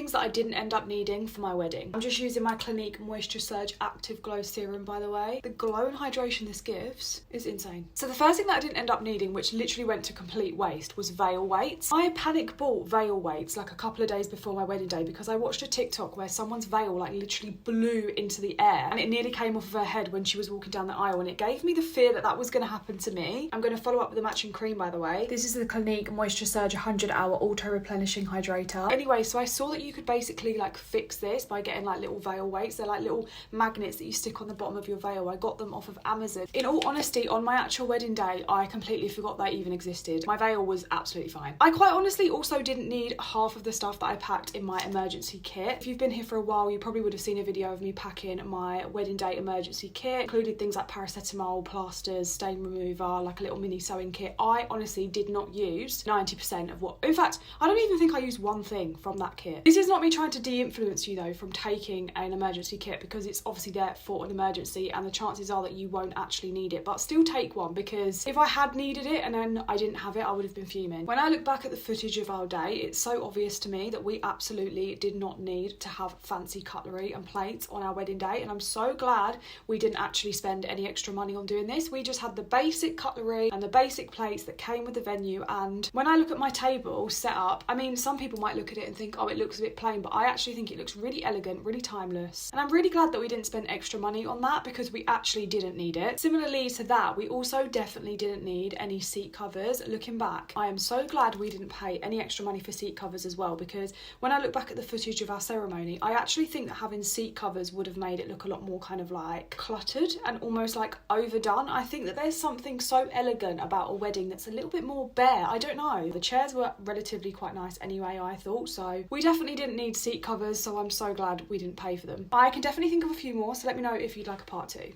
things that I didn't end up needing for my wedding. I'm just using my Clinique Moisture Surge Active Glow Serum, by the way. The glow and hydration this gives is insane. So the first thing that I didn't end up needing, which literally went to complete waste, was veil weights. I panic bought veil weights like a couple of days before my wedding day because I watched a TikTok where someone's veil like literally blew into the air and it nearly came off of her head when she was walking down the aisle, and it gave me the fear that that was going to happen to me. I'm going to follow up with a matching cream, by the way. This is the Clinique Moisture Surge 100-hour auto-replenishing hydrator. Anyway, so I saw that you could basically like fix this by getting like little veil weights. They're like little magnets that you stick on the bottom of your veil. I got them off of Amazon. In all honesty, on my actual wedding day, I completely forgot they even existed. My veil was absolutely fine. I quite honestly also didn't need half of the stuff that I packed in my emergency kit. If you've been here for a while, you probably would have seen a video of me packing my wedding day emergency kit. Included things like paracetamol, plasters, stain remover, like a little mini sewing kit. I honestly did not use 90% of what... In fact, I don't even think I used one thing from that kit. This is not me trying to de-influence you though from taking an emergency kit, because it's obviously there for an emergency and the chances are that you won't actually need it, but still take one, because if I had needed it and then I didn't have it, I would have been fuming. When I look back at the footage of our day, it's so obvious to me that we absolutely did not need to have fancy cutlery and plates on our wedding day, and I'm so glad we didn't actually spend any extra money on doing this. We just had the basic cutlery and the basic plates that came with the venue, and when I look at my table set up, I mean, some people might look at it and think, oh, it looks a bit plain, but I actually think it looks really elegant, really timeless, and I'm really glad that we didn't spend extra money on that because we actually didn't need it. Similarly to that, we also definitely didn't need any seat covers. Looking back, I am so glad we didn't pay any extra money for seat covers as well, because when I look back at the footage of our ceremony, I actually think that having seat covers would have made it look a lot more kind of like cluttered and almost like overdone. I think that there's something so elegant about a wedding that's a little bit more bare. I don't know. The chairs were relatively quite nice anyway, I thought, so we definitely didn't need seat covers, so I'm so glad we didn't pay for them. I can definitely think of a few more, so let me know if you'd like a part 2.